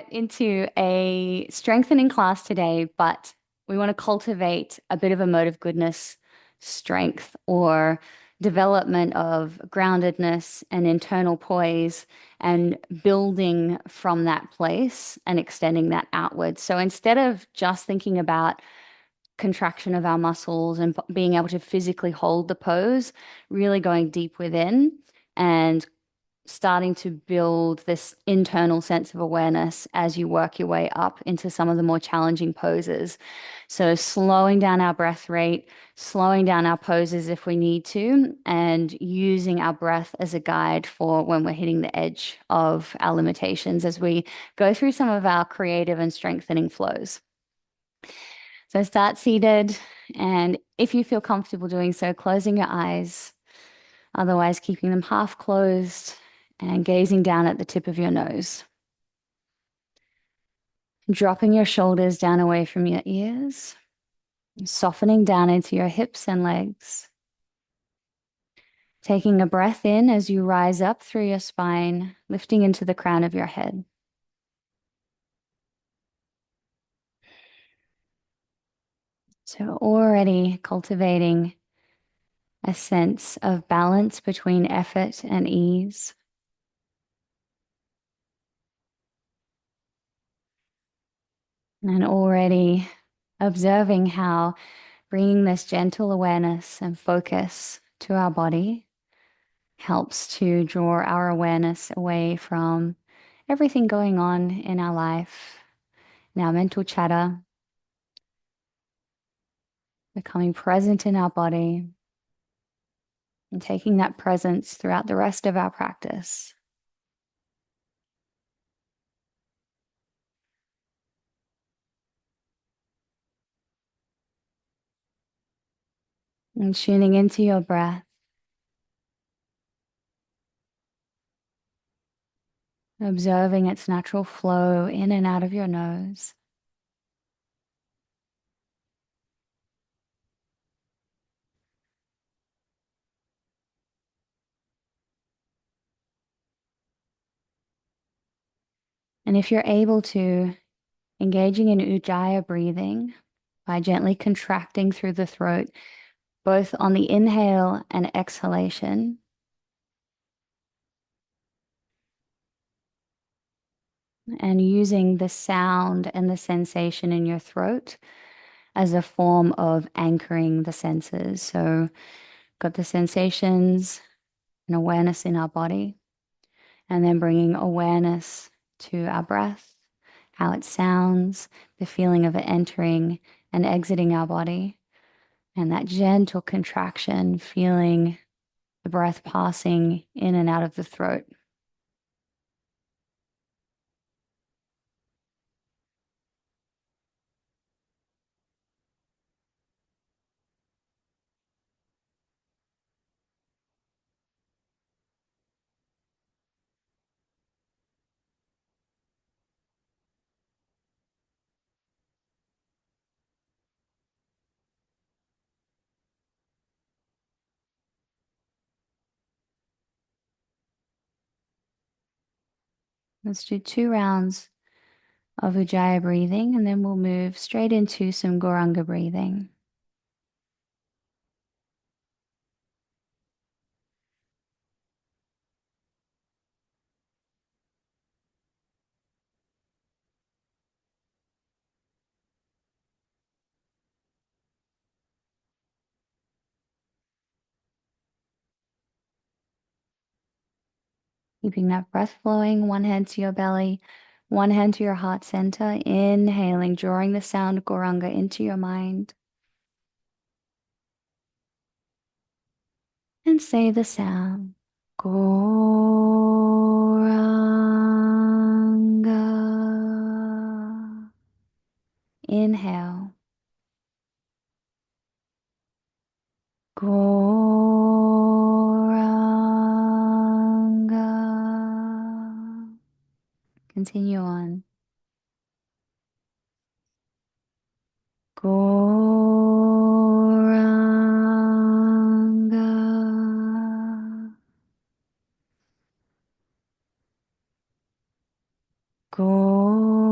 get into a strengthening class today, but we want to cultivate a bit of emotive goodness, strength, or development of groundedness and internal poise, and building from that place and extending that outwards. So instead of just thinking about contraction of our muscles and being able to physically hold the pose, really going deep within and starting to build this internal sense of awareness as you work your way up into some of the more challenging poses. So, slowing down our breath rate, slowing down our poses if we need to, and using our breath as a guide for when we're hitting the edge of our limitations as we go through some of our creative and strengthening flows. So, start seated, and if you feel comfortable doing so, closing your eyes, otherwise, keeping them half closed and gazing down at the tip of your nose. Dropping your shoulders down away from your ears, softening down into your hips and legs. Taking a breath in as you rise up through your spine, lifting into the crown of your head. So, already cultivating a sense of balance between effort and ease. And already observing how bringing this gentle awareness and focus to our body helps to draw our awareness away from everything going on in our life, in our mental chatter, becoming present in our body, and taking that presence throughout the rest of our practice. And tuning into your breath, observing its natural flow in and out of your nose. And if you're able to, engaging in Ujjayi breathing by gently contracting through the throat, both on the inhale and exhalation. And using the sound and the sensation in your throat as a form of anchoring the senses. So, got the sensations and awareness in our body, and then bringing awareness to our breath, how it sounds, the feeling of it entering and exiting our body, and that gentle contraction, feeling the breath passing in and out of the throat. Let's do 2 rounds of Ujjayi breathing, and then we'll move straight into some Goranga breathing. Keeping that breath flowing, one hand to your belly, one hand to your heart center, inhaling, drawing the sound Goranga into your mind. And say the sound. Goranga. Inhale. Goranga. Continue on. Goranga. Goranga.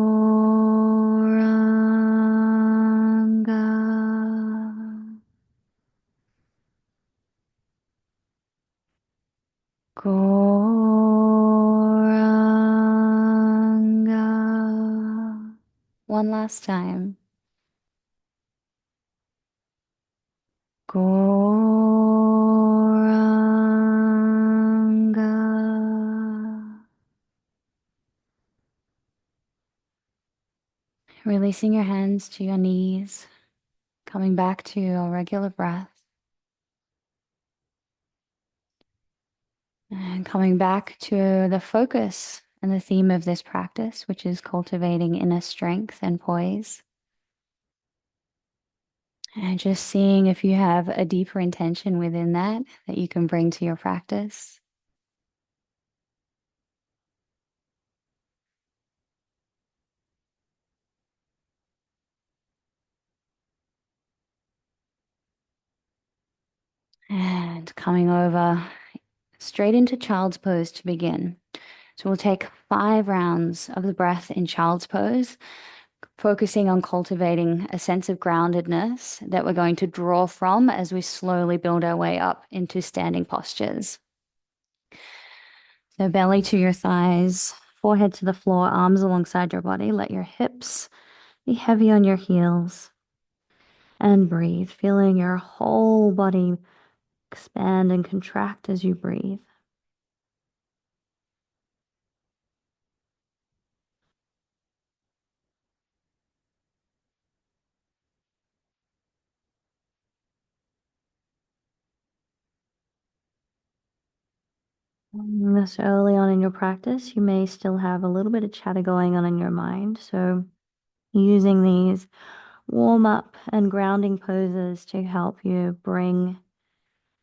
Goranga. One last time. Goranga. Releasing your hands to your knees, coming back to your regular breath, and coming back to the focus and the theme of this practice, which is cultivating inner strength and poise. And just seeing if you have a deeper intention within that that you can bring to your practice. And coming over straight into child's pose to begin. So we'll take 5 rounds of the breath in child's pose, focusing on cultivating a sense of groundedness that we're going to draw from as we slowly build our way up into standing postures. So belly to your thighs, forehead to the floor, arms alongside your body. Let your hips be heavy on your heels. And breathe, feeling your whole body expand and contract as you breathe. This early on in your practice, you may still have a little bit of chatter going on in your mind. So using these warm up and grounding poses to help you bring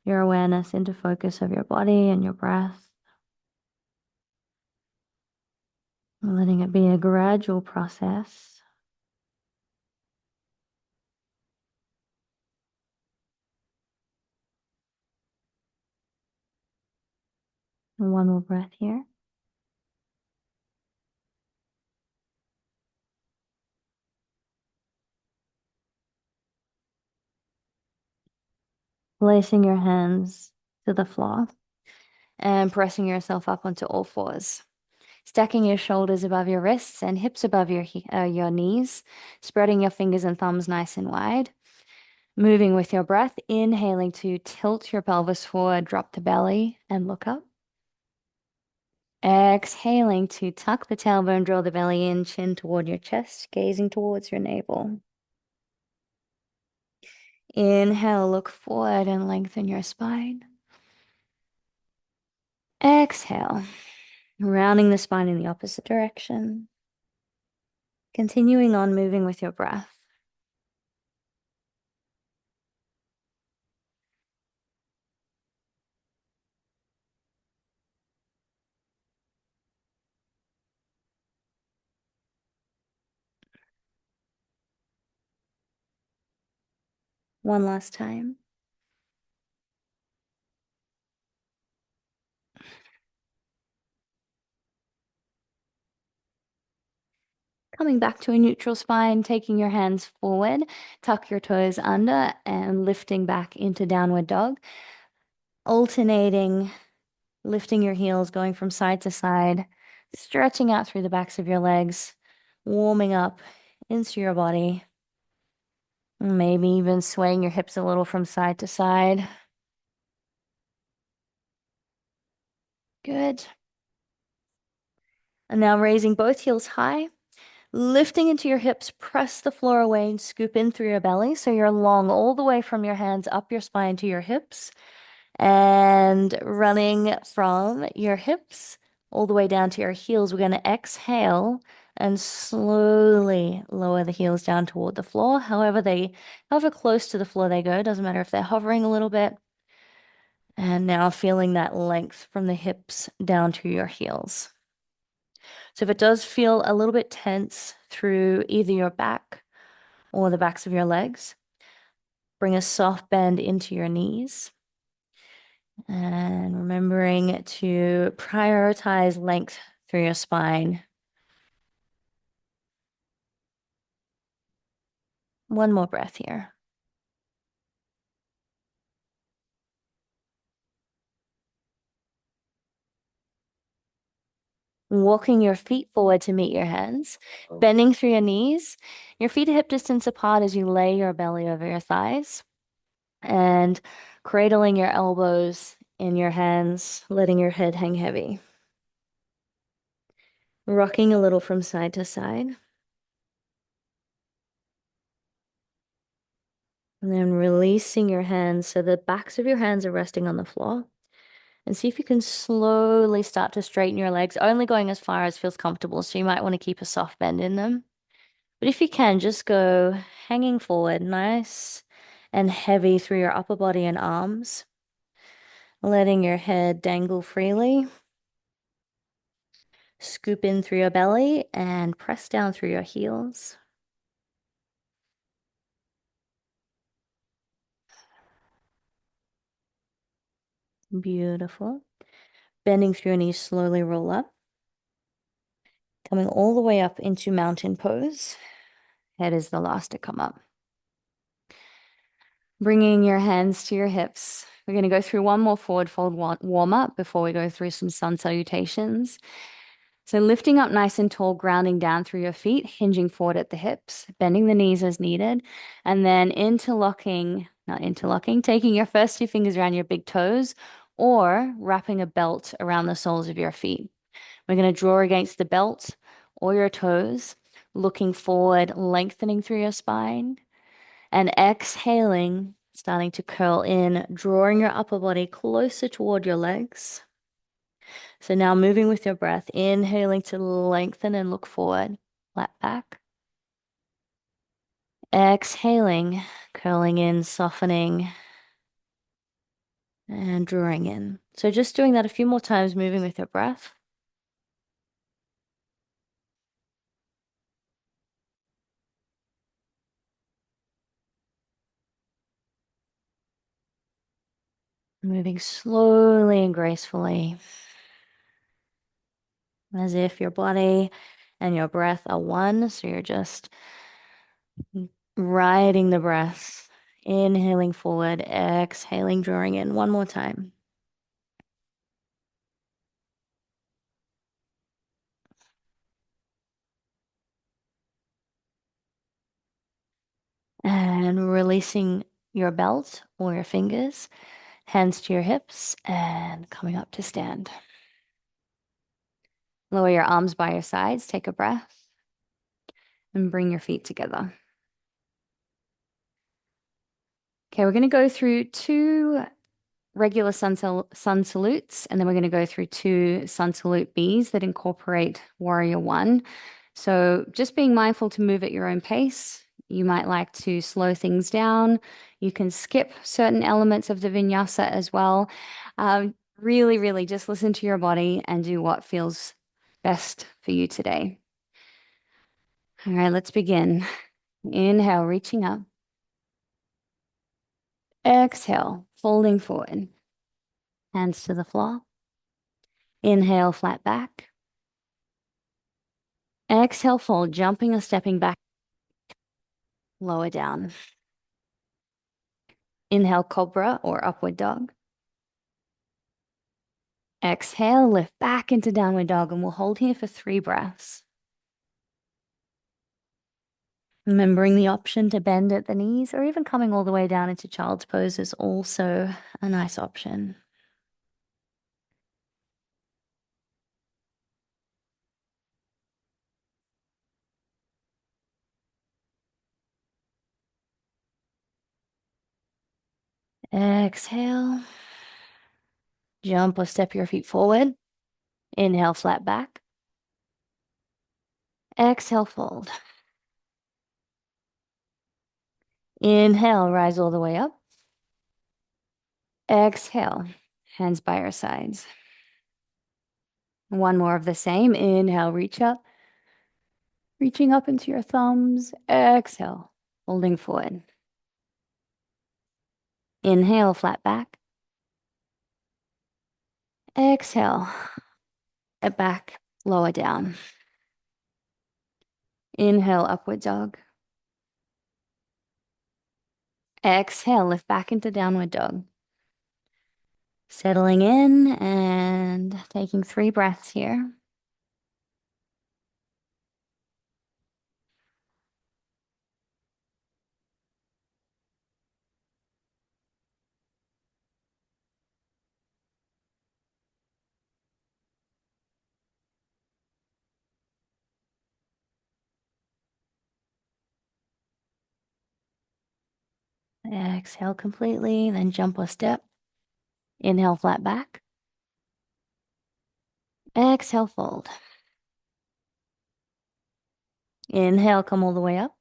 your awareness into focus of your body and your breath, letting it be a gradual process. One more breath here. Placing your hands to the floor and pressing yourself up onto all fours. Stacking your shoulders above your wrists and hips above your knees, spreading your fingers and thumbs nice and wide. Moving with your breath, inhaling to tilt your pelvis forward, drop the belly, and look up. Exhaling to tuck the tailbone, draw the belly in, chin toward your chest, gazing towards your navel. Inhale, look forward and lengthen your spine. Exhale, rounding the spine in the opposite direction. Continuing on moving with your breath. One last time. Coming back to a neutral spine, taking your hands forward, tuck your toes under, and lifting back into downward dog. Alternating, lifting your heels, going from side to side, stretching out through the backs of your legs, warming up into your body. Maybe even swaying your hips a little from side to side. Good. And now raising both heels high, lifting into your hips, press the floor away and scoop in through your belly. So you're long all the way from your hands up your spine to your hips. And running from your hips all the way down to your heels, we're going to exhale and slowly lower the heels down toward the floor. However close to the floor they go, doesn't matter if they're hovering a little bit. And now feeling that length from the hips down to your heels. So if it does feel a little bit tense through either your back or the backs of your legs, bring a soft bend into your knees. And remembering to prioritize length through your spine. One more breath here. Walking your feet forward to meet your hands, bending through your knees. Your feet are hip distance apart as you lay your belly over your thighs and cradling your elbows in your hands, letting your head hang heavy. Rocking a little from side to side. And then releasing your hands so the backs of your hands are resting on the floor. And see if you can slowly start to straighten your legs, only going as far as feels comfortable. So you might want to keep a soft bend in them. But if you can, just go hanging forward, nice and heavy through your upper body and arms, letting your head dangle freely. Scoop in through your belly and press down through your heels. Beautiful. Bending through your knees, slowly roll up. Coming all the way up into mountain pose. Head is the last to come up. Bringing your hands to your hips. We're going to go through one more forward fold warm up before we go through some sun salutations. So lifting up nice and tall, grounding down through your feet, hinging forward at the hips, bending the knees as needed, and then not interlocking, taking your first two fingers around your big toes or wrapping a belt around the soles of your feet. We're going to draw against the belt or your toes, looking forward, lengthening through your spine, and exhaling, starting to curl in, drawing your upper body closer toward your legs. So now moving with your breath, inhaling to lengthen and look forward, flat back. Exhaling, curling in, softening, and drawing in. So just doing that a few more times, moving with your breath. Moving slowly and gracefully, as if your body and your breath are one. So you're just riding the breath, inhaling forward, exhaling, drawing in. One more time. And releasing your belt or your fingers, hands to your hips, and coming up to stand. Lower your arms by your sides, take a breath, and bring your feet together. Okay, we're going to go through two regular sun salutes, and then we're going to go through two sun salute Bs that incorporate Warrior One. So just being mindful to move at your own pace. You might like to slow things down. You can skip certain elements of the vinyasa as well. Really, really just listen to your body and do what feels best for you today. All right, let's begin. Inhale, reaching up. Exhale, folding forward. Hands to the floor. Inhale, flat back. Exhale, fold, jumping or stepping back, lower down. Inhale, cobra or upward dog. Exhale, lift back into downward dog, and we'll hold here for 3 breaths. Remembering the option to bend at the knees or even coming all the way down into child's pose is also a nice option. Exhale, jump or step your feet forward. Inhale, flat back. Exhale, fold. Inhale, rise all the way up. Exhale, hands by your sides. One more of the same. Inhale, reach up. Reaching up into your thumbs. Exhale, folding forward. Inhale, flat back. Exhale, step back, lower down. Inhale, upward dog. Exhale, lift back into downward dog. Settling in and taking 3 breaths here. Exhale completely, then jump or step. Inhale, flat back. Exhale, fold. Inhale, come all the way up.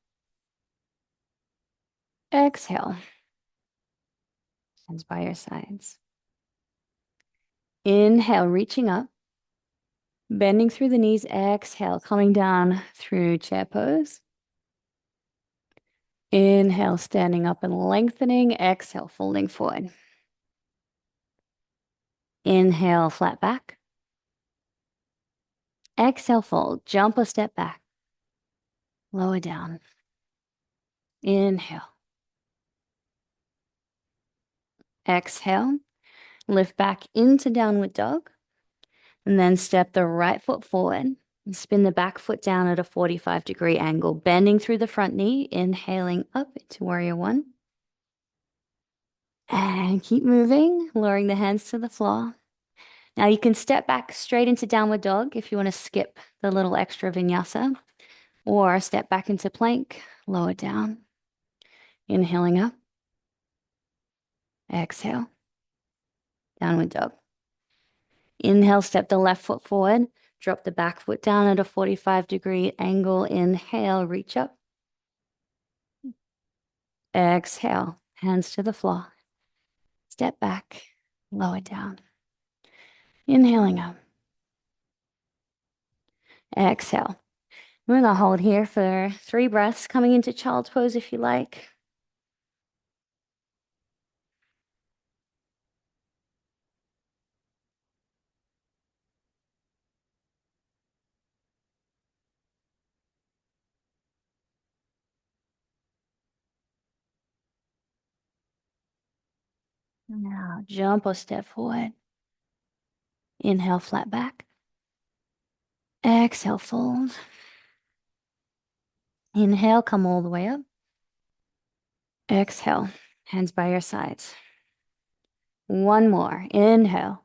Exhale, hands by your sides. Inhale, reaching up, bending through the knees. Exhale, coming down through chair pose. Inhale, standing up and lengthening. Exhale, folding forward. Inhale, flat back. Exhale, fold. Jump or step back. Lower down. Inhale. Exhale. Lift back into downward dog. And then step the right foot forward. And spin the back foot down at a 45-degree angle, bending through the front knee. Inhaling up into warrior one. And keep moving, lowering the hands to the floor. Now you can step back straight into downward dog if you want to skip the little extra vinyasa, or step back into plank, lower down. Inhaling up. Exhale. Downward dog. Inhale, step the left foot forward. Drop the back foot down at a 45-degree angle. Inhale, reach up. Exhale, hands to the floor. Step back, lower down. Inhaling up. Exhale. We're going to hold here for 3 breaths, coming into child's pose if you like. Now jump or step forward. Inhale, flat back. Exhale, fold. Inhale, come all the way up. Exhale, hands by your sides. One more. Inhale.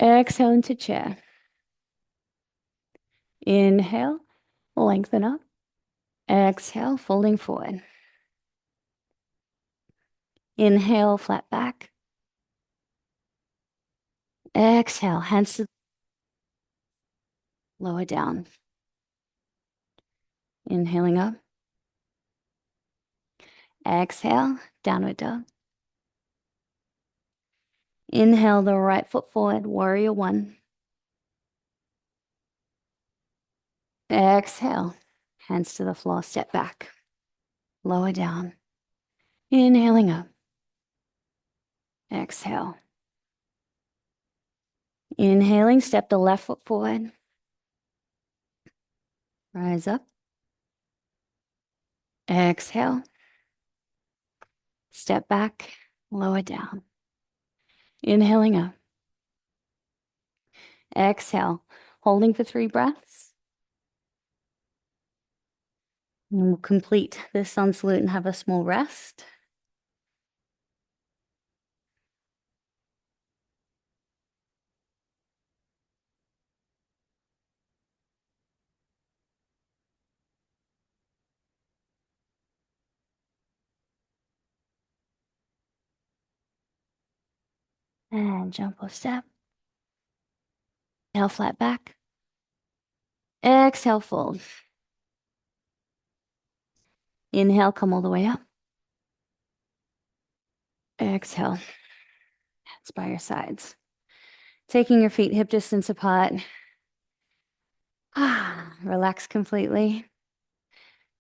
Exhale into chair. Inhale, lengthen up. Exhale, folding forward. Inhale, flat back. Exhale, hands to lower down. Inhaling up. Exhale, downward dog. Inhale the right foot forward, warrior one. Exhale, hands to the floor, step back. Lower down. Inhaling up. Exhale. Inhaling, step the left foot forward. Rise up. Exhale. Step back, lower down. Inhaling up. Exhale, holding for 3 breaths. And we'll complete this sun salute and have a small rest. And jump or step. Inhale, flat back. Exhale, fold. Inhale, come all the way up. Exhale, hands by your sides. Taking your feet hip distance apart. Relax completely.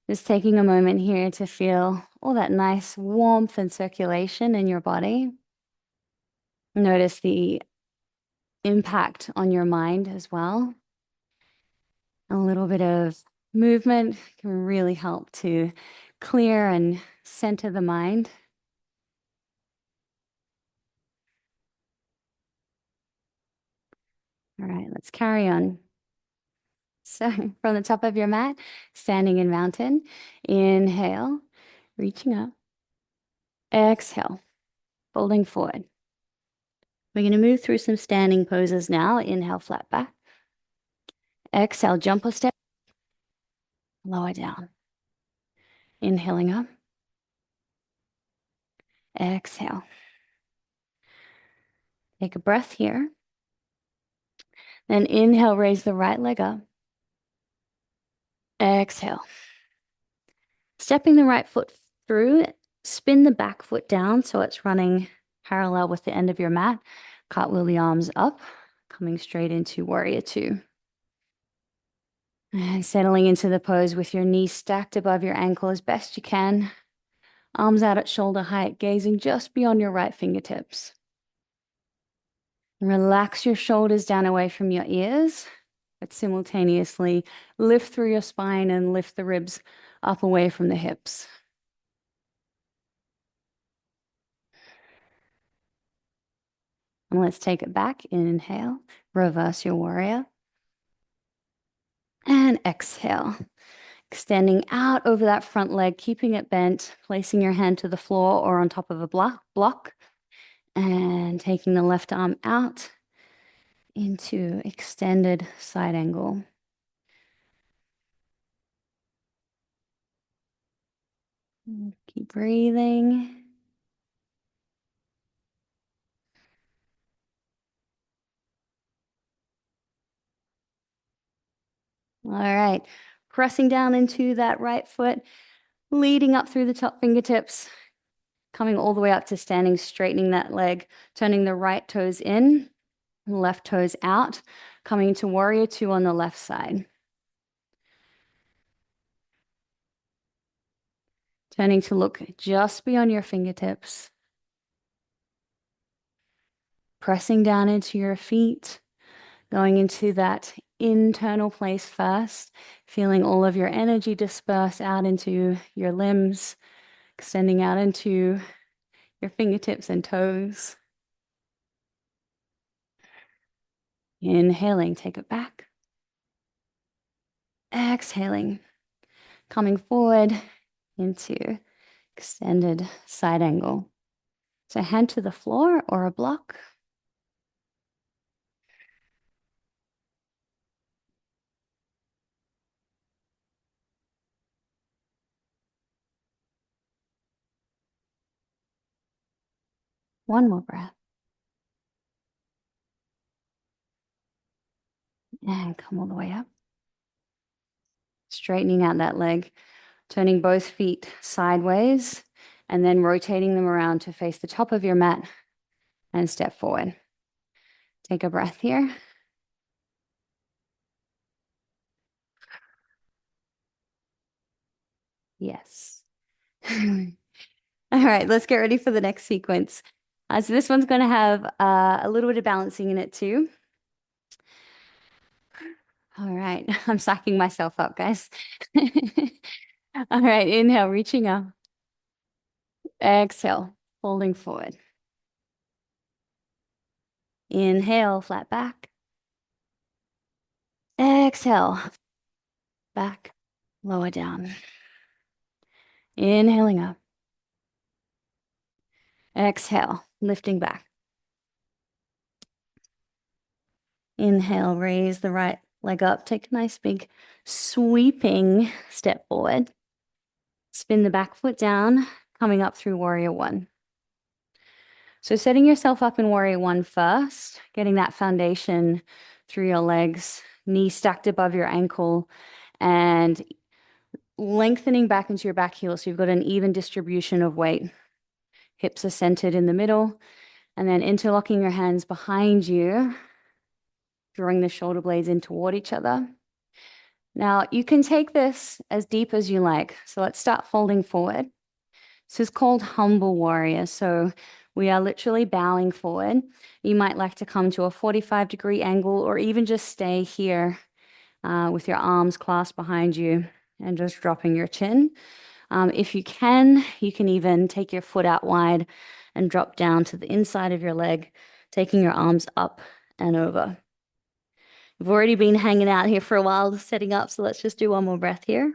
Just taking a moment here to feel all that nice warmth and circulation in your body. Notice the impact on your mind as well. A little bit of movement can really help to clear and center the mind. All right, let's carry on. So from the top of your mat, standing in mountain, inhale, reaching up. Exhale, folding forward. We're going to move through some standing poses now. Inhale, flat back. Exhale, jump or step. Lower down. Inhaling up. Exhale. Take a breath here. Then inhale, raise the right leg up. Exhale. Stepping the right foot through, spin the back foot down so it's running parallel with the end of your mat. Cartwheel the arms up, coming straight into warrior two. And settling into the pose with your knees stacked above your ankle as best you can. Arms out at shoulder height, gazing just beyond your right fingertips. Relax your shoulders down away from your ears, but simultaneously lift through your spine and lift the ribs up away from the hips. And let's take it back. Inhale, reverse your warrior. And exhale, extending out over that front leg, keeping it bent, placing your hand to the floor or on top of a block, and taking the left arm out into extended side angle. Keep breathing. All right, pressing down into that right foot, leading up through the top fingertips, coming all the way up to standing, straightening that leg, turning the right toes in, left toes out, coming to warrior two on the left side. Turning to look just beyond your fingertips. Pressing down into your feet, going into that internal place first, feeling all of your energy disperse out into your limbs, extending out into your fingertips and toes. Inhaling, take it back. Exhaling, coming forward into extended side angle. So hand to the floor or a block. One more breath. And come all the way up. Straightening out that leg, turning both feet sideways, and then rotating them around to face the top of your mat and step forward. Take a breath here. Yes. All right, let's get ready for the next sequence. So this one's going to have a little bit of balancing in it too. All right, I'm psyching myself up, guys. All right, inhale, reaching up. Exhale, folding forward. Inhale, flat back. Exhale, back, lower down. Inhaling up. Exhale, lifting back. Inhale, raise the right leg up. Take a nice big sweeping step forward. Spin the back foot down, coming up through warrior one. So setting yourself up in warrior one first, getting that foundation through your legs, knee stacked above your ankle, and lengthening back into your back heel so you've got an even distribution of weight. Hips are centered in the middle, and then interlocking your hands behind you, drawing the shoulder blades in toward each other. Now, you can take this as deep as you like. So let's start folding forward. This is called humble warrior. So we are literally bowing forward. You might like to come to a 45-degree angle or even just stay here with your arms clasped behind you and just dropping your chin. If you can even take your foot out wide and drop down to the inside of your leg, taking your arms up and over. We've already been hanging out here for a while, setting up, so let's just do one more breath here.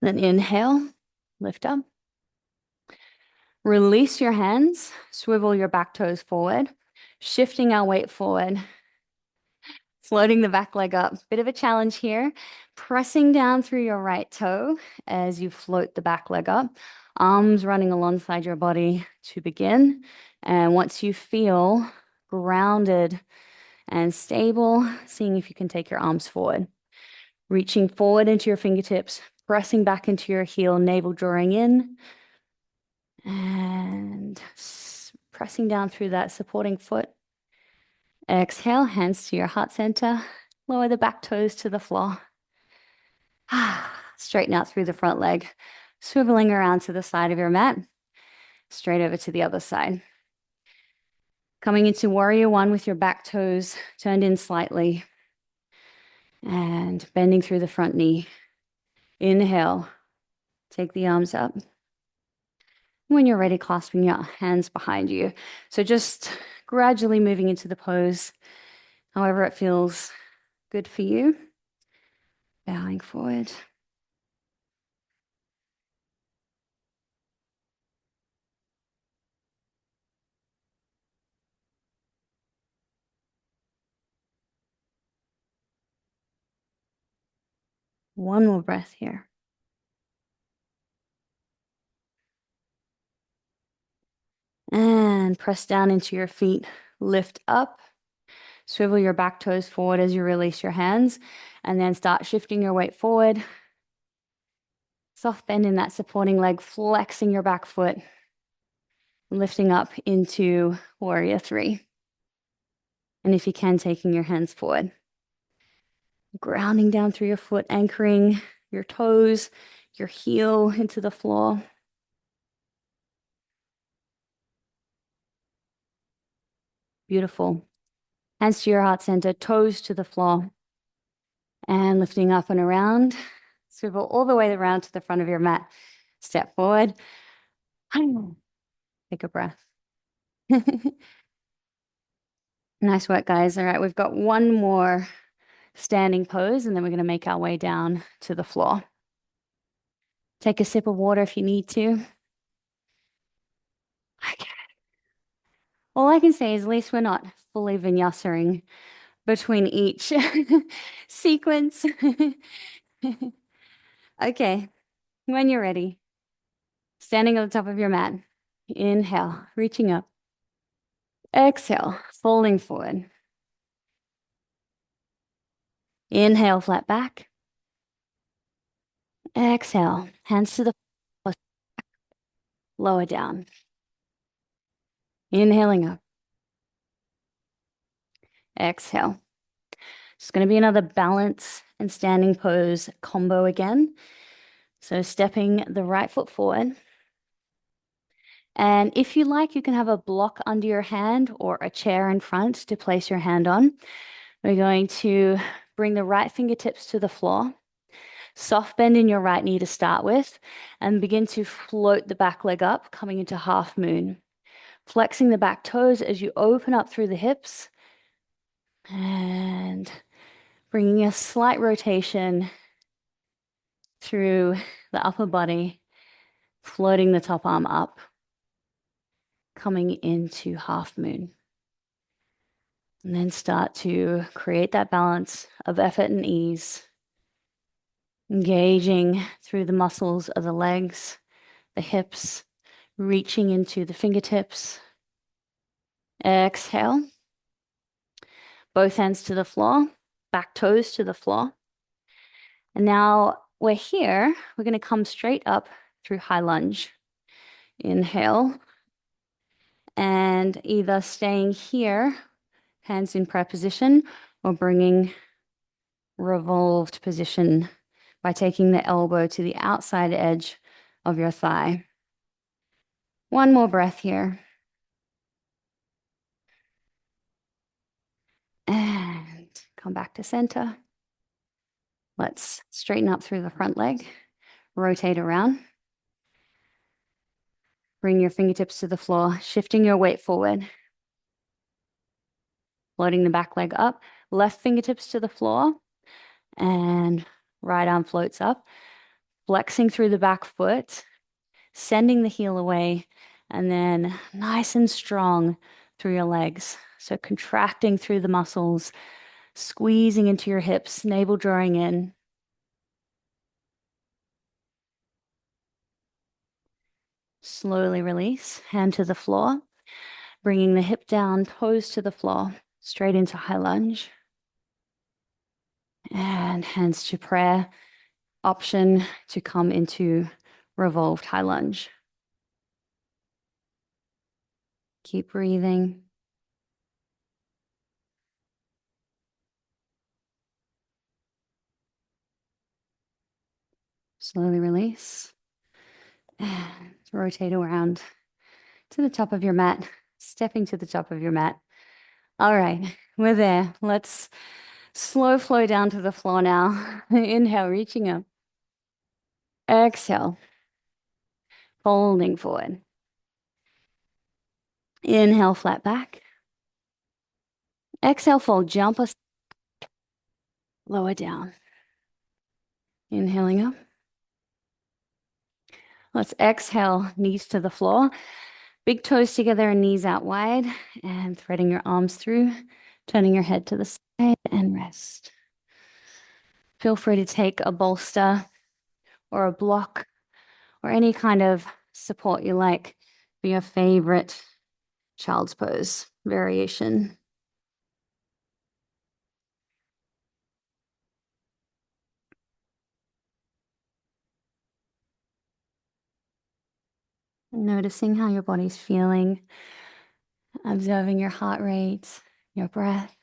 Then inhale, lift up. Release your hands, swivel your back toes forward, shifting our weight forward. Floating the back leg up. Bit of a challenge here. Pressing down through your right toe as you float the back leg up. Arms running alongside your body to begin. And once you feel grounded and stable, seeing if you can take your arms forward. Reaching forward into your fingertips, pressing back into your heel, navel drawing in. And pressing down through that supporting foot. Exhale, hands to your heart center. Lower the back toes to the floor. Straighten out through the front leg, swiveling around to the side of your mat, straight over to the other side. Coming into warrior one with your back toes turned in slightly and bending through the front knee. Inhale, take the arms up. When you're ready, clasping your hands behind you. So just gradually moving into the pose, however it feels good for you. Bowing forward. One more breath here. And press down into your feet. Lift up. Swivel your back toes forward as you release your hands. And then start shifting your weight forward. Soft bend in that supporting leg, flexing your back foot. Lifting up into warrior three. And if you can, taking your hands forward. Grounding down through your foot, anchoring your toes, your heel into the floor. Beautiful. Hands to your heart center, toes to the floor. And lifting up and around. Swivel all the way around to the front of your mat. Step forward. Take a breath. Nice work, guys. All right, we've got one more standing pose, and then we're going to make our way down to the floor. Take a sip of water if you need to. Okay. All I can say is at least we're not fully vinyasing between each sequence. Okay, when you're ready, standing at the top of your mat, inhale, reaching up. Exhale, folding forward. Inhale, flat back. Exhale, hands to the floor, lower down. Inhaling up. Exhale. It's going to be another balance and standing pose combo again. So stepping the right foot forward. And if you like, you can have a block under your hand or a chair in front to place your hand on. We're going to bring the right fingertips to the floor. Soft bend in your right knee to start with, and begin to float the back leg up, coming into half moon. Flexing the back toes as you open up through the hips. And bringing a slight rotation through the upper body, floating the top arm up, coming into half moon. And then start to create that balance of effort and ease, engaging through the muscles of the legs, the hips, reaching into the fingertips. Exhale. Both hands to the floor, back toes to the floor. And now we're here. We're going to come straight up through high lunge. Inhale. And either staying here, hands in prayer position, or bringing revolved position by taking the elbow to the outside edge of your thigh. One more breath here. And come back to center. Let's straighten up through the front leg. Rotate around. Bring your fingertips to the floor, shifting your weight forward. Floating the back leg up. Left fingertips to the floor. And right arm floats up. Flexing through the back foot. Sending the heel away. And then nice and strong through your legs. So contracting through the muscles. Squeezing into your hips, navel drawing in. Slowly release, hand to the floor, bringing the hip down, toes to the floor, straight into high lunge. And hands to prayer, option to come into revolved high lunge. Keep breathing. Slowly release. And rotate around to the top of your mat, stepping to the top of your mat. All right, we're there. Let's slow flow down to the floor now. Inhale, reaching up. Exhale, folding forward. Inhale, flat back. Exhale, fold, jump us lower down. Inhaling up. Let's exhale, knees to the floor. Big toes together and knees out wide. And threading your arms through, turning your head to the side and rest. Feel free to take a bolster or a block or any kind of support you like for your favorite child's pose variation. Noticing how your body's feeling, observing your heart rate, your breath.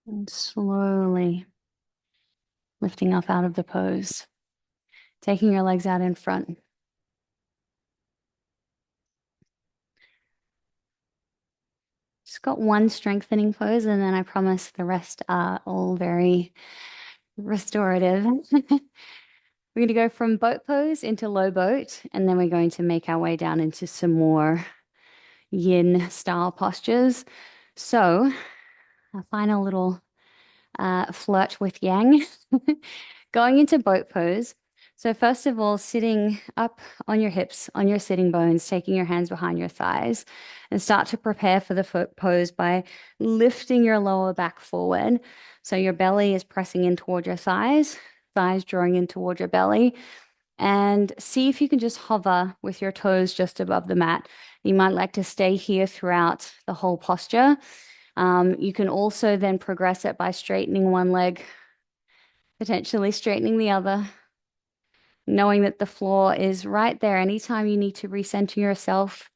And slowly lifting up out of the pose, taking your legs out in front. Just got one strengthening pose, and then I promise the rest are all very restorative. We're going to go from boat pose into low boat, and then we're going to make our way down into some more yin style postures. So, a final little flirt with yang. Going into boat pose. So first of all, sitting up on your hips, on your sitting bones, taking your hands behind your thighs, and start to prepare for the foot pose by lifting your lower back forward. So your belly is pressing in toward your thighs, thighs drawing in toward your belly, and see if you can just hover with your toes just above the mat. You might like to stay here throughout the whole posture. You can also then progress it by straightening one leg, potentially straightening the other, knowing that the floor is right there. Anytime you need to recenter yourself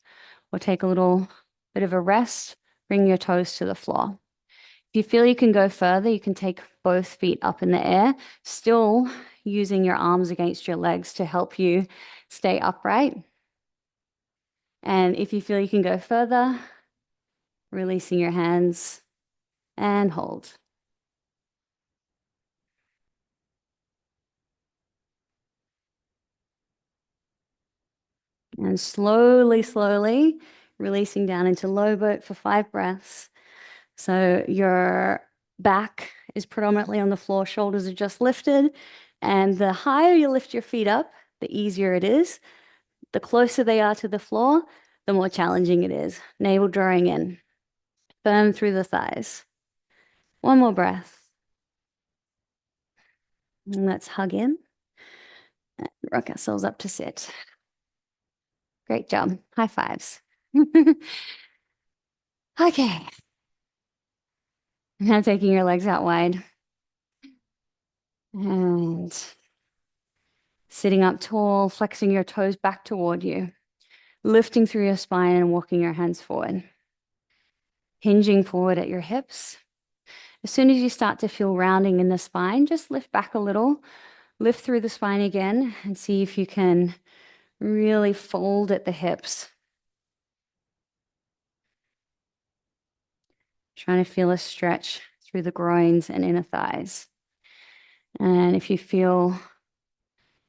or take a little bit of a rest, bring your toes to the floor. If you feel you can go further, you can take both feet up in the air, still using your arms against your legs to help you stay upright. And if you feel you can go further, releasing your hands and hold. And slowly, slowly releasing down into low boat for 5 breaths. So your back is predominantly on the floor, shoulders are just lifted. And the higher you lift your feet up, the easier it is. The closer they are to the floor, the more challenging it is. Navel drawing in, firm through the thighs. One more breath. And let's hug in. Rock ourselves up to sit. Great job. High fives. Okay. Now taking your legs out wide and sitting up tall, flexing your toes back toward you, lifting through your spine and walking your hands forward, hinging forward at your hips. As soon as you start to feel rounding in the spine, just lift back a little, lift through the spine again, and see if you can really fold at the hips. Trying to feel a stretch through the groins and inner thighs. And if you feel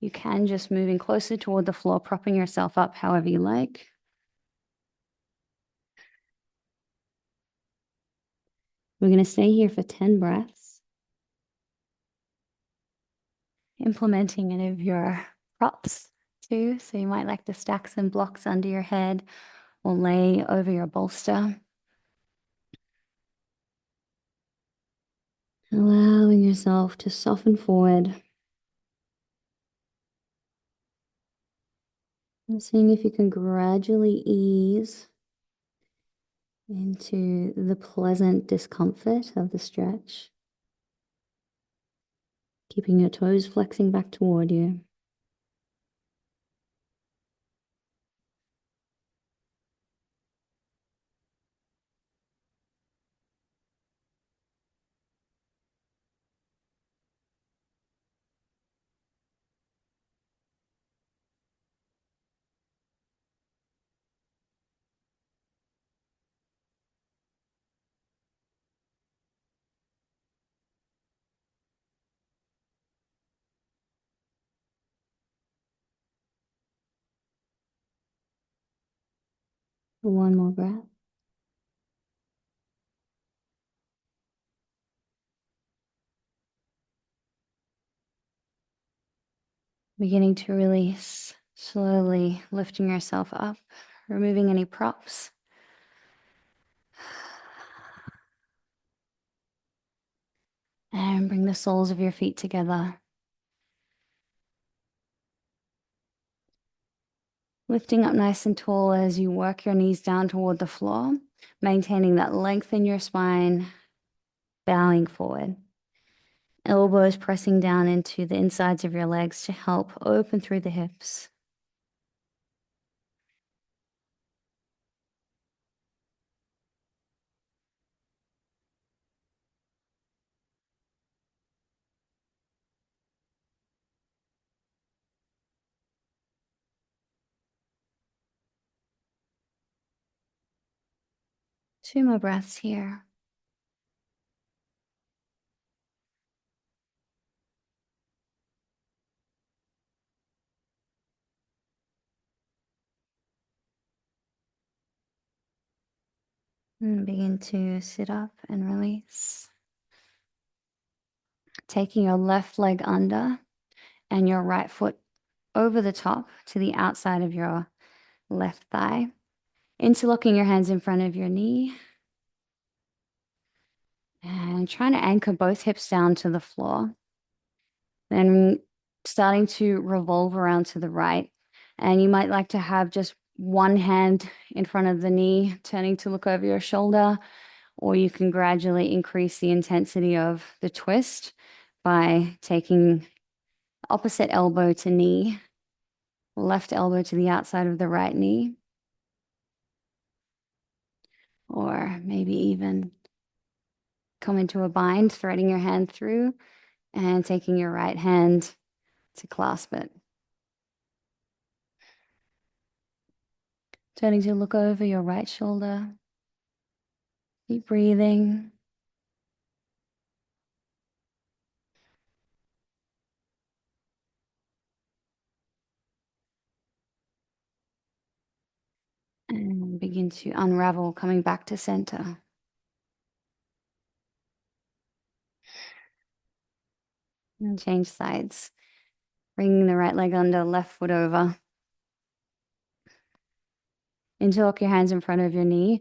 you can, just moving closer toward the floor, propping yourself up however you like. We're going to stay here for 10 breaths, implementing any of your props too. So you might like to stack some blocks under your head or lay over your bolster. Allowing yourself to soften forward and seeing if you can gradually ease into the pleasant discomfort of the stretch, keeping your toes flexing back toward you. One more breath. Beginning to release, slowly lifting yourself up, removing any props. And bring the soles of your feet together. Lifting up nice and tall as you work your knees down toward the floor, maintaining that length in your spine, bowing forward. Elbows pressing down into the insides of your legs to help open through the hips. Two more breaths here. And begin to sit up and release. Taking your left leg under and your right foot over the top to the outside of your left thigh. Interlocking your hands in front of your knee. And trying to anchor both hips down to the floor. Then starting to revolve around to the right. And you might like to have just one hand in front of the knee, turning to look over your shoulder, or you can gradually increase the intensity of the twist by taking opposite elbow to knee, left elbow to the outside of the right knee, or maybe even come into a bind, threading your hand through and taking your right hand to clasp it. Turning to look over your right shoulder. Keep breathing. And begin to unravel, coming back to center. And change sides. Bringing the right leg under, left foot over. Interlock your hands in front of your knee,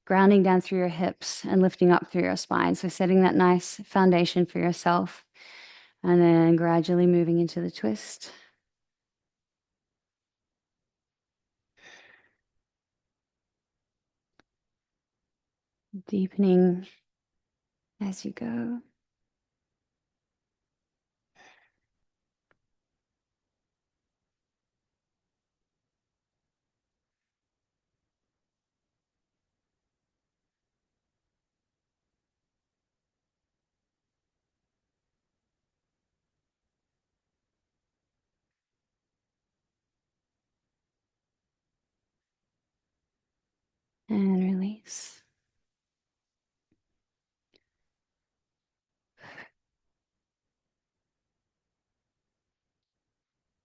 grounding down through your hips and lifting up through your spine. So setting that nice foundation for yourself. And then gradually moving into the twist. Deepening as you go. And release.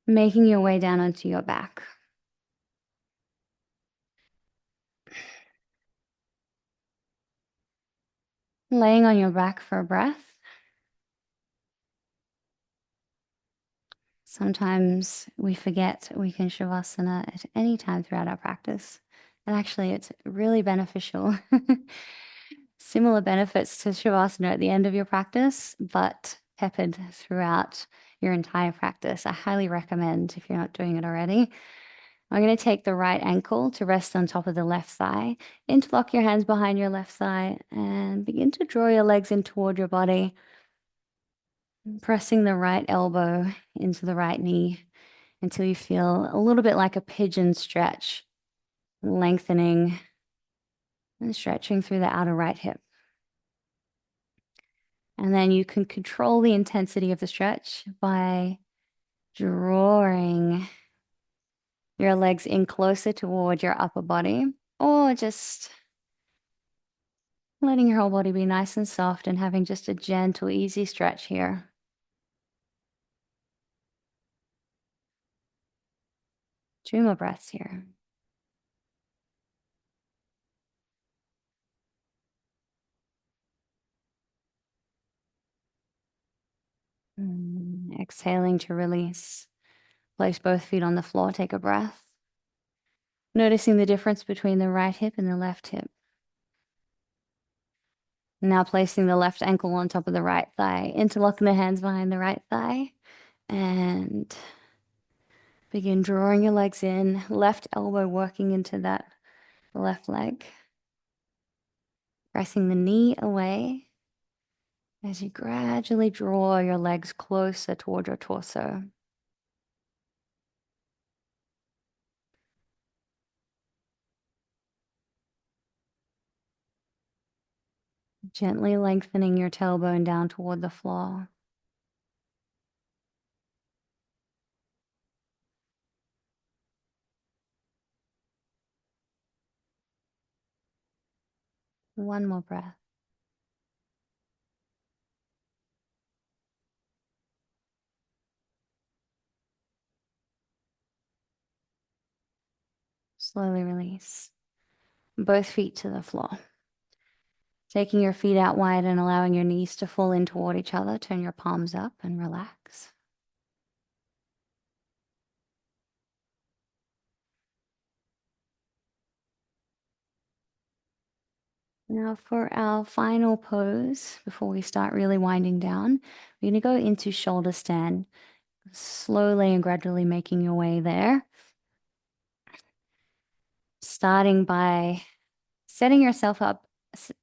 Making your way down onto your back. Laying on your back for a breath. Sometimes we forget we can Shavasana at any time throughout our practice. And actually, it's really beneficial. Similar benefits to Shavasana at the end of your practice, but peppered throughout your entire practice. I highly recommend if you're not doing it already. I'm going to take the right ankle to rest on top of the left thigh. Interlock your hands behind your left thigh and begin to draw your legs in toward your body, pressing the right elbow into the right knee until you feel a little bit like a pigeon stretch, lengthening and stretching through the outer right hip. And then you can control the intensity of the stretch by drawing your legs in closer toward your upper body, or just letting your whole body be nice and soft and having just a gentle, easy stretch here. 2 more breaths here. Exhaling to release. Place both feet on the floor. Take a breath. Noticing the difference between the right hip and the left hip. Now placing the left ankle on top of the right thigh. Interlocking the hands behind the right thigh. And begin drawing your legs in. Left elbow working into that left leg. Pressing the knee away as you gradually draw your legs closer toward your torso. Gently lengthening your tailbone down toward the floor. One more breath. Slowly release. Both feet to the floor. Taking your feet out wide and allowing your knees to fall in toward each other. Turn your palms up and relax. Now for our final pose, before we start really winding down, we're going to go into shoulder stand, slowly and gradually making your way there. Starting by setting yourself up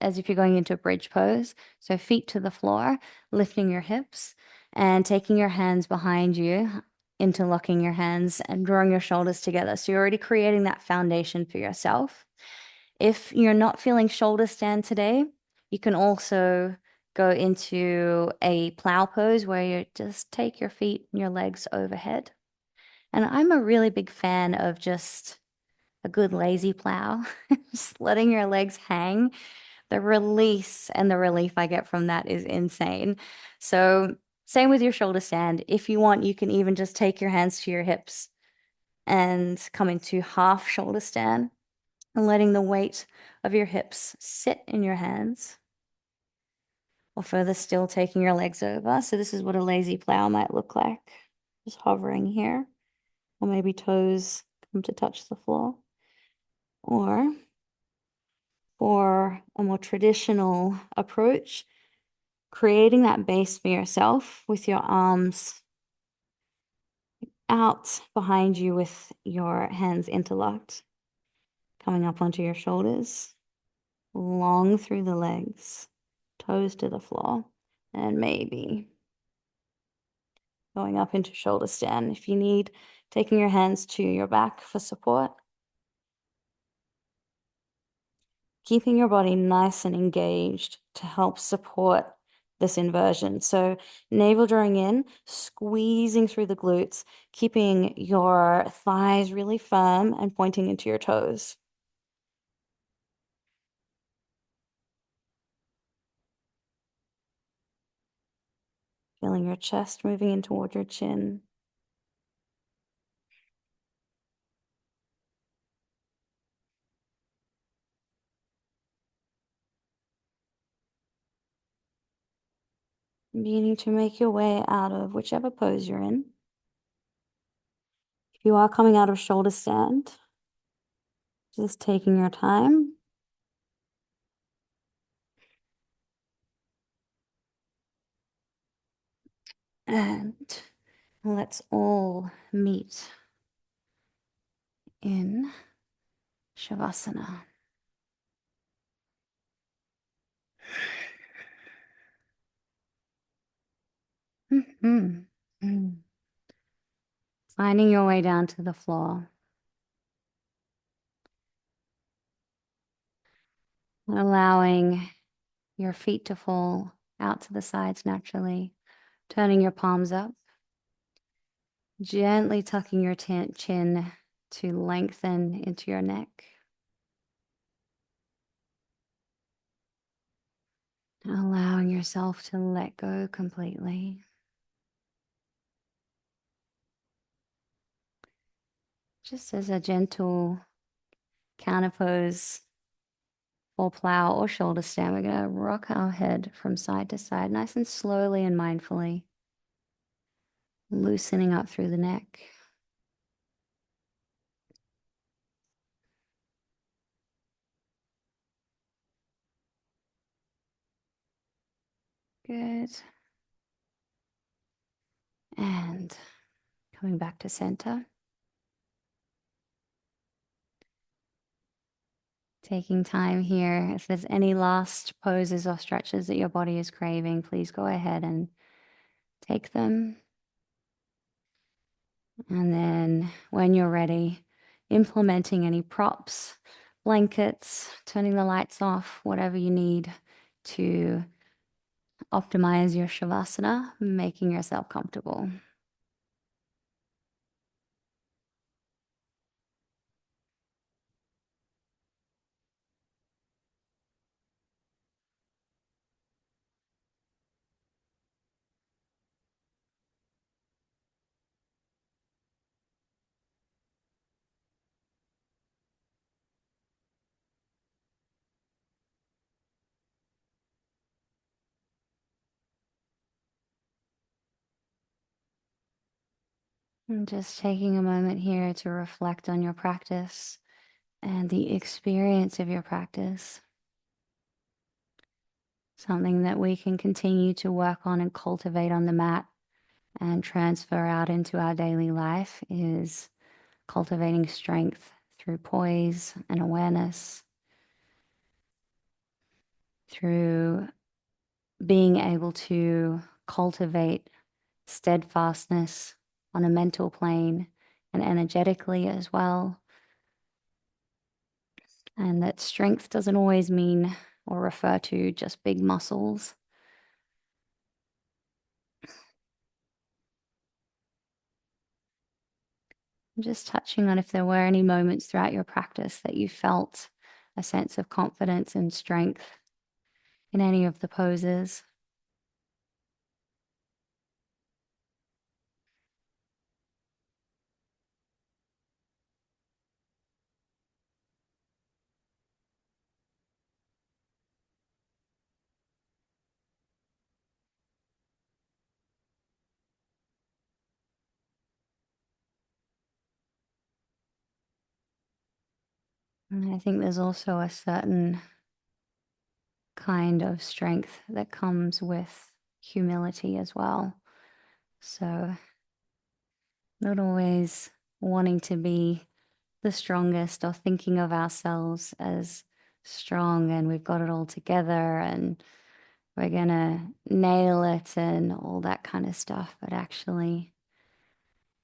as if you're going into a bridge pose. So feet to the floor, lifting your hips and taking your hands behind you, interlocking your hands and drawing your shoulders together. So you're already creating that foundation for yourself. If you're not feeling shoulder stand today, you can also go into a plow pose where you just take your feet and your legs overhead. And I'm a really big fan of just a good lazy plow, just letting your legs hang. The release and the relief I get from that is insane. So, same with your shoulder stand. If you want, you can even just take your hands to your hips and come into half shoulder stand and letting the weight of your hips sit in your hands. Or further still, taking your legs over. So, this is what a lazy plow might look like. Just hovering here, or maybe toes come to touch the floor. Or for a more traditional approach, creating that base for yourself with your arms out behind you with your hands interlocked, coming up onto your shoulders, long through the legs, toes to the floor, and maybe going up into shoulder stand. If you need, taking your hands to your back for support. Keeping your body nice and engaged to help support this inversion. So navel drawing in, squeezing through the glutes, keeping your thighs really firm and pointing into your toes. Feeling your chest moving in toward your chin. Beginning to make your way out of whichever pose you're in. If you are coming out of shoulder stand, just taking your time. And let's all meet in Shavasana. Mhm. Mm. Finding your way down to the floor. Allowing your feet to fall out to the sides naturally. Turning your palms up. Gently tucking your chin to lengthen into your neck. Allowing yourself to let go completely. Just as a gentle counter pose or plow or shoulder stand, we're going to rock our head from side to side, nice and slowly and mindfully, loosening up through the neck. Good. And coming back to center. Taking time here. If there's any last poses or stretches that your body is craving, please go ahead and take them. And then when you're ready, implementing any props, blankets, turning the lights off, whatever you need to optimize your Shavasana, making yourself comfortable. And just taking a moment here to reflect on your practice and the experience of your practice. Something that we can continue to work on and cultivate on the mat and transfer out into our daily life is cultivating strength through poise and awareness, through being able to cultivate steadfastness on a mental plane and energetically as well. And that strength doesn't always mean or refer to just big muscles. Just touching on if there were any moments throughout your practice that you felt a sense of confidence and strength in any of the poses. And I think there's also a certain kind of strength that comes with humility as well. So, not always wanting to be the strongest or thinking of ourselves as strong and we've got it all together and we're gonna nail it and all that kind of stuff, but actually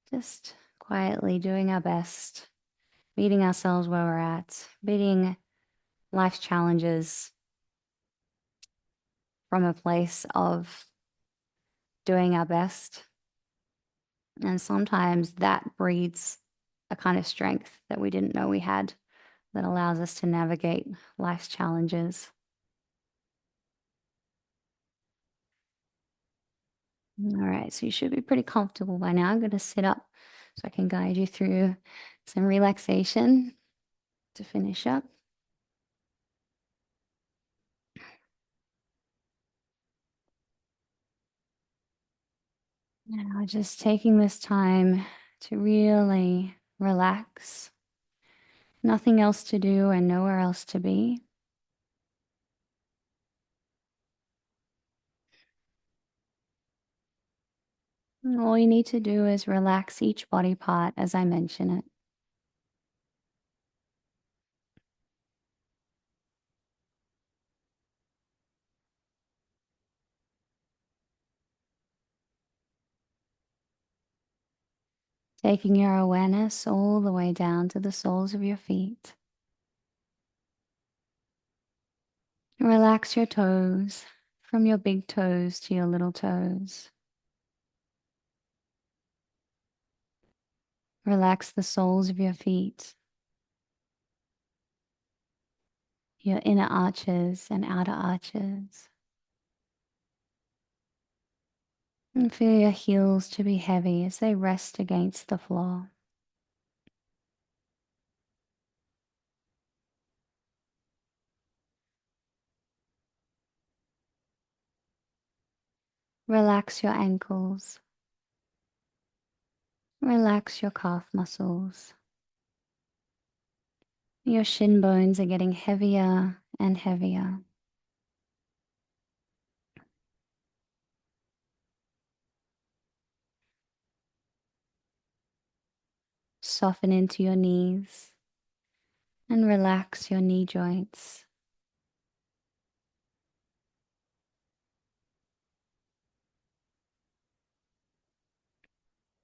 just quietly doing our best, meeting ourselves where we're at, meeting life's challenges from a place of doing our best. And sometimes that breeds a kind of strength that we didn't know we had that allows us to navigate life's challenges. All right, so you should be pretty comfortable by now. I'm going to sit up so I can guide you through some relaxation to finish up. Now, just taking this time to really relax, nothing else to do and nowhere else to be. And all you need to do is relax each body part as I mention it. Taking your awareness all the way down to the soles of your feet. Relax your toes from your big toes to your little toes. Relax the soles of your feet, your inner arches and outer arches. And feel your heels to be heavy as they rest against the floor. Relax your ankles. Relax your calf muscles. Your shin bones are getting heavier and heavier. Soften into your knees and relax your knee joints.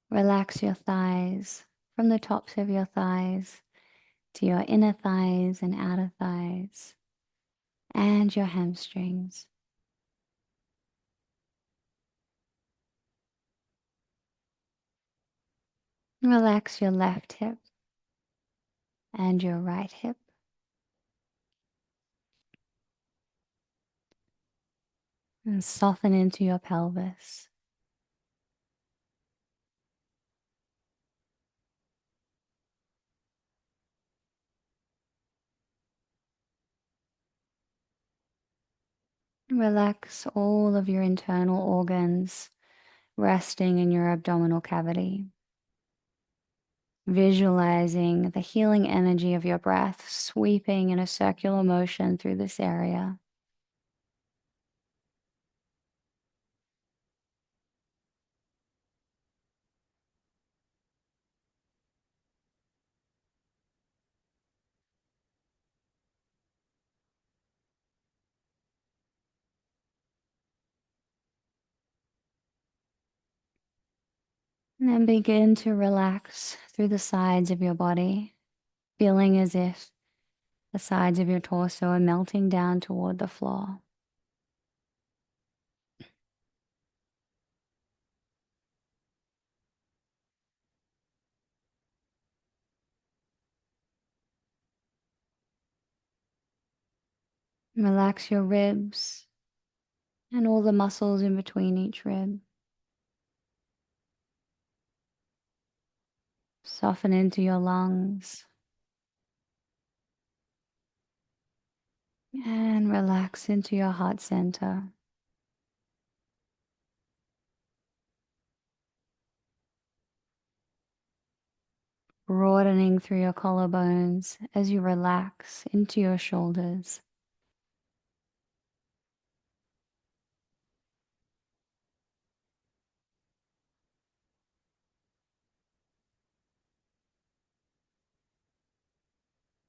Relax your thighs from the tops of your thighs to your inner thighs and outer thighs and your hamstrings. Relax your left hip and your right hip. And soften into your pelvis. Relax all of your internal organs resting in your abdominal cavity. Visualizing the healing energy of your breath sweeping in a circular motion through this area. And then begin to relax through the sides of your body, feeling as if the sides of your torso are melting down toward the floor. Relax your ribs and all the muscles in between each rib. Soften into your lungs and relax into your heart center. Broadening through your collarbones as you relax into your shoulders.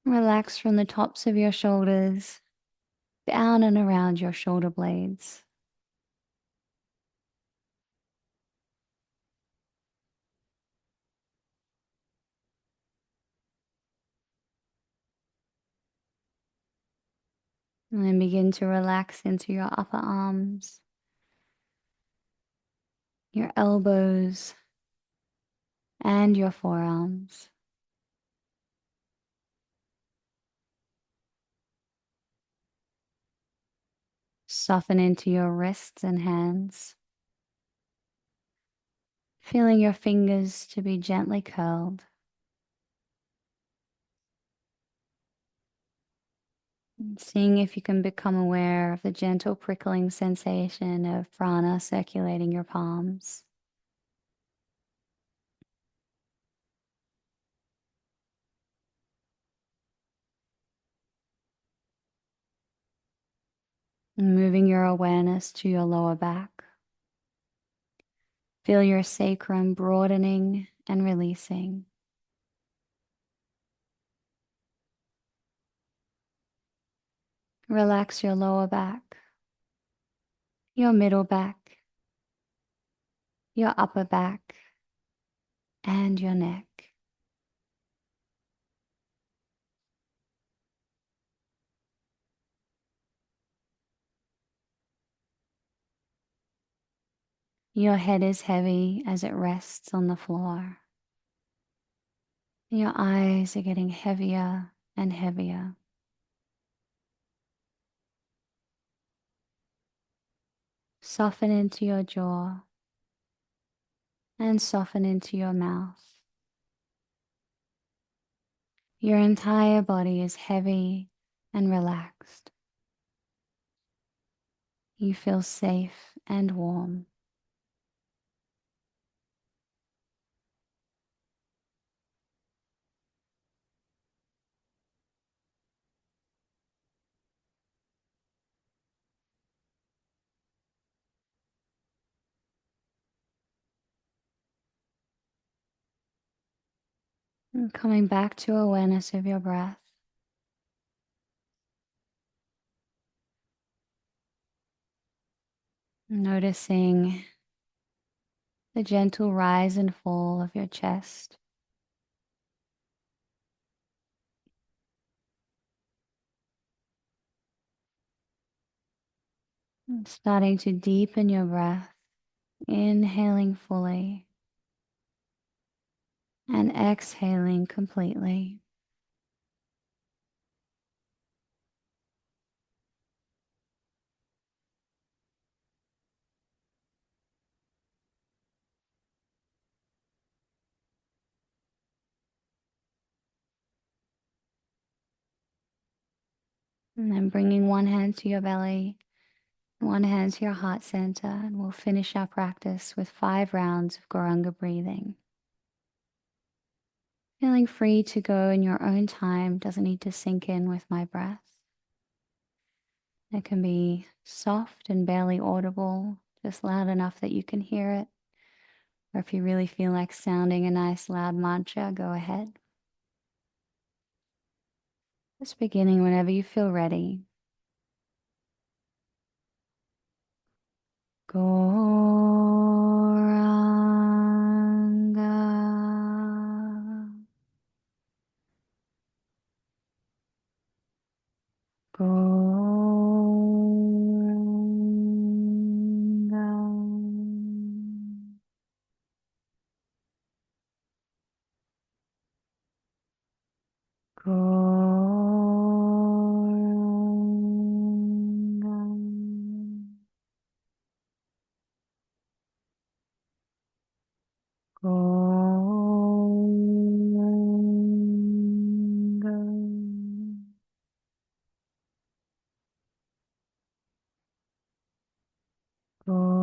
Relax from the tops of your shoulders down and around your shoulder blades. And then begin to relax into your upper arms, your elbows, and your forearms. Soften into your wrists and hands, feeling your fingers to be gently curled. And seeing if you can become aware of the gentle prickling sensation of prana circulating your palms. Moving your awareness to your lower back. Feel your sacrum broadening and releasing. Relax your lower back, your middle back, your upper back, and your neck. Your head is heavy as it rests on the floor. Your eyes are getting heavier and heavier. Soften into your jaw and soften into your mouth. Your entire body is heavy and relaxed. You feel safe and warm. And coming back to awareness of your breath. Noticing the gentle rise and fall of your chest. And starting to deepen your breath, inhaling fully and exhaling completely. And then bringing one hand to your belly, one hand to your heart center, and we'll finish our practice with 5 rounds of Goranga breathing. Feeling free to go in your own time, doesn't need to sink in with my breath. It can be soft and barely audible, just loud enough that you can hear it. Or if you really feel like sounding a nice loud mantra, go ahead. Just beginning whenever you feel ready. Goranga. Goranga. Goranga. Goranga. Goranga.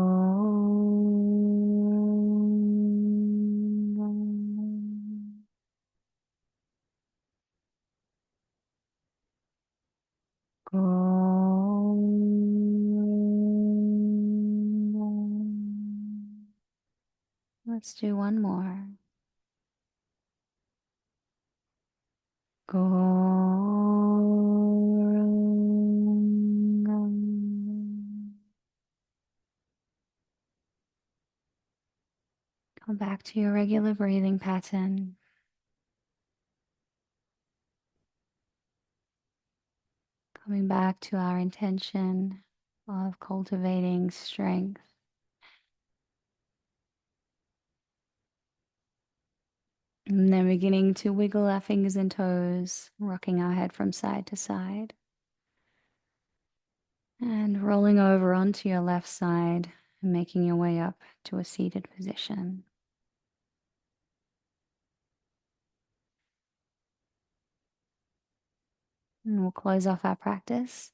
Goranga. Let's do one more. Goranga. Come back to your regular breathing pattern. Coming back to our intention of cultivating strength. And then beginning to wiggle our fingers and toes, rocking our head from side to side. And rolling over onto your left side and making your way up to a seated position. And we'll close off our practice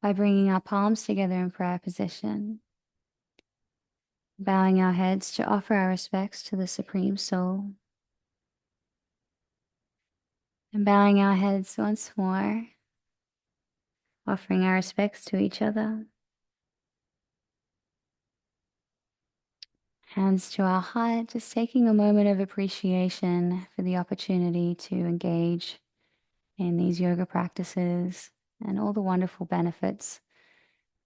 by bringing our palms together in prayer position, bowing our heads to offer our respects to the Supreme Soul, and bowing our heads once more, offering our respects to each other. Hands to our heart, just taking a moment of appreciation for the opportunity to engage in these yoga practices and all the wonderful benefits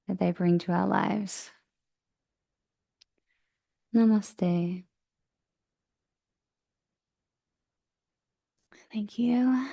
that they bring to our lives. Namaste. Thank you.